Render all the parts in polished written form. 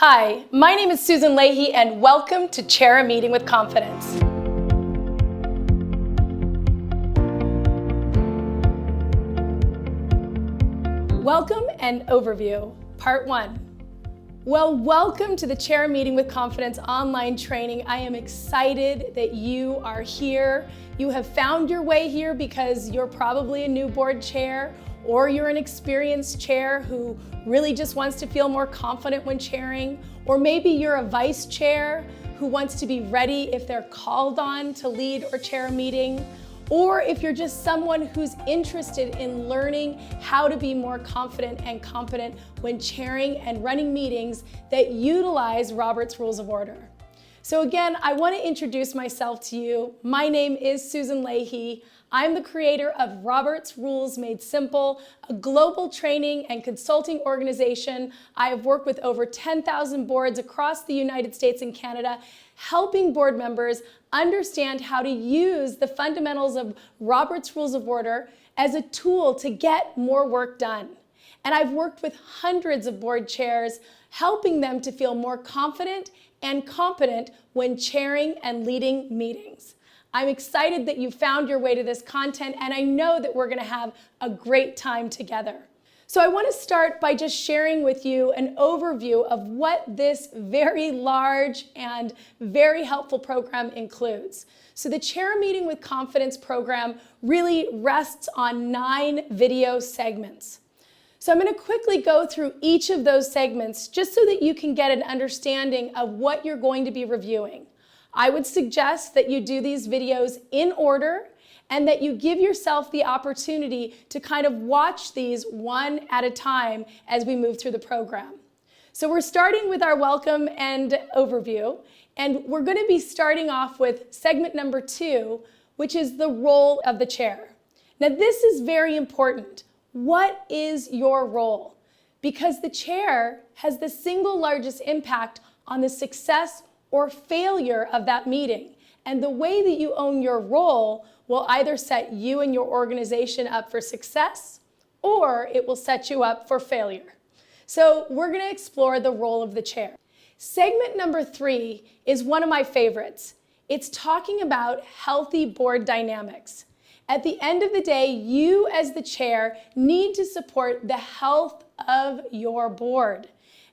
Hi, my name is Susan Leahy and welcome to Chair a Meeting with Confidence. Welcome and Overview, Part 1. Well, welcome to the Chair a Meeting with Confidence online training. I am excited that you are here. You have found your way here because you're probably a new board chair, or you're an experienced chair who really just wants to feel more confident when chairing, or maybe you're a vice chair who wants to be ready if they're called on to lead or chair a meeting, or if you're just someone who's interested in learning how to be more confident and competent when chairing and running meetings that utilize Robert's Rules of Order. So again, I want to introduce myself to you. My name is Susan Leahy. I'm the creator of Robert's Rules Made Simple, a global training and consulting organization. I have worked with over 10,000 boards across the United States and Canada, helping board members understand how to use the fundamentals of Robert's Rules of Order as a tool to get more work done. And I've worked with hundreds of board chairs, helping them to feel more confident and competent when chairing and leading meetings. I'm excited that you found your way to this content, and I know that we're going to have a great time together. So I want to start by just sharing with you an overview of what this very large and very helpful program includes. So the Chair a Meeting with Confidence program really rests on 9 video segments. So I'm going to quickly go through each of those segments just so that you can get an understanding of what you're going to be reviewing. I would suggest that you do these videos in order and that you give yourself the opportunity to kind of watch these one at a time as we move through the program. So we're starting with our welcome and overview, and we're going to be starting off with segment number 2, which is the role of the chair. Now this is very important. What is your role? Because the chair has the single largest impact on the success or failure of that meeting. And the way that you own your role will either set you and your organization up for success, or it will set you up for failure. So we're going to explore the role of the chair. Segment number 3 is one of my favorites. It's talking about healthy board dynamics. At the end of the day, you as the chair need to support the health of your board.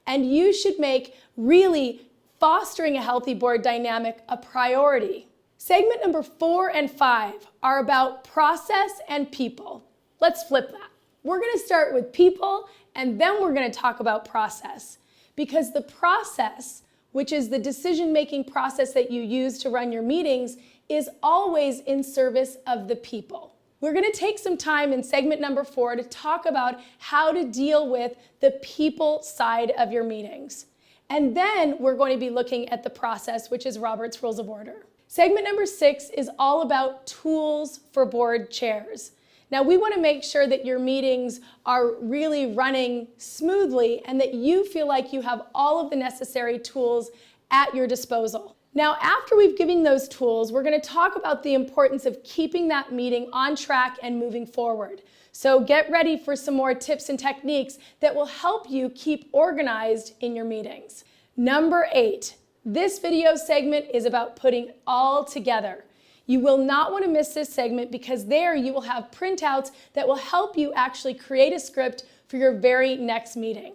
And you should make really fostering a healthy board dynamic a priority. Segment number 4 and 5 are about process and people. Let's flip that. We're going to start with people, and then we're going to talk about process. Because the process, which is the decision-making process that you use to run your meetings, is always in service of the people. We're going to take some time in segment number 4 to talk about how to deal with the people side of your meetings. And then we're going to be looking at the process, which is Robert's Rules of Order. Segment number 6 is all about tools for board chairs. Now we want to make sure that your meetings are really running smoothly and that you feel like you have all of the necessary tools at your disposal. Now, after we've given those tools, we're going to talk about the importance of keeping that meeting on track and moving forward. So get ready for some more tips and techniques that will help you keep organized in your meetings. Number 8, this video segment is about putting it all together. You will not want to miss this segment because there you will have printouts that will help you actually create a script for your very next meeting.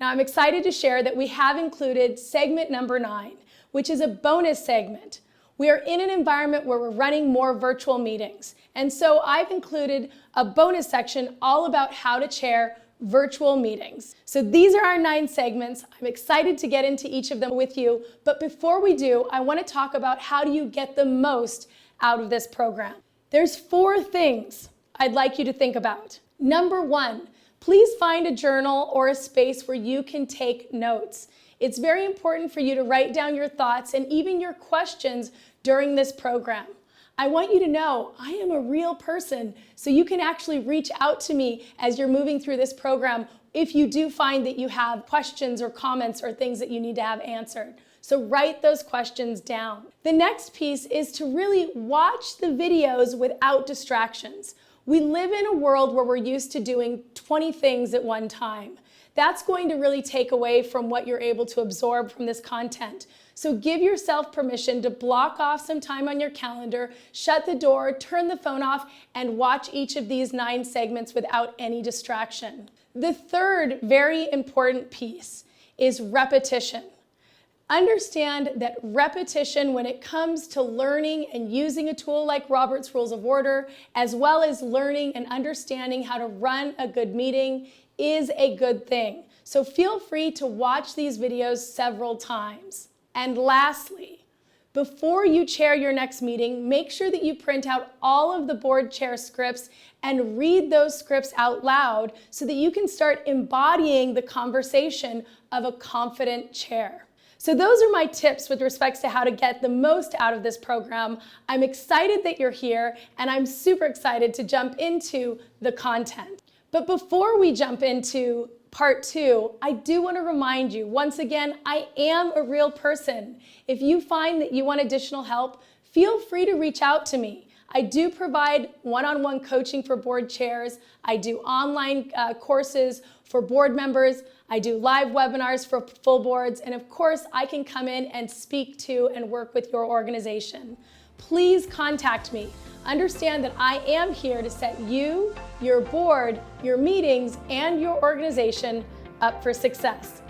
Now, I'm excited to share that we have included segment number 9, which is a bonus segment. We are in an environment where we're running more virtual meetings. And so I've included a bonus section all about how to chair virtual meetings. So these are our 9 segments. I'm excited to get into each of them with you. But before we do, I want to talk about how do you get the most out of this program. There's 4 things I'd like you to think about. Number 1, please find a journal or a space where you can take notes. It's very important for you to write down your thoughts and even your questions during this program. I want you to know I am a real person, so you can actually reach out to me as you're moving through this program if you do find that you have questions or comments or things that you need to have answered. So write those questions down. The next piece is to really watch the videos without distractions. We live in a world where we're used to doing 20 things at one time. that's going to really take away from what you're able to absorb from this content. So give yourself permission to block off some time on your calendar, shut the door, turn the phone off, and watch each of these 9 segments without any distraction. The third very important piece is repetition. Understand that repetition, when it comes to learning and using a tool like Robert's Rules of Order, as well as learning and understanding how to run a good meeting, is a good thing. So feel free to watch these videos several times. And lastly, before you chair your next meeting, make sure that you print out all of the board chair scripts and read those scripts out loud so that you can start embodying the conversation of a confident chair. So those are my tips with respect to how to get the most out of this program. I'm excited that you're here, and I'm super excited to jump into the content. But before we jump into part 2, I do want to remind you, once again, I am a real person. If you find that you want additional help, feel free to reach out to me. I do provide one-on-one coaching for board chairs. I do online courses for board members. I do live webinars for full boards. And of course, I can come in and speak to and work with your organization. Please contact me. Understand that I am here to set you, your board, your meetings, and your organization up for success.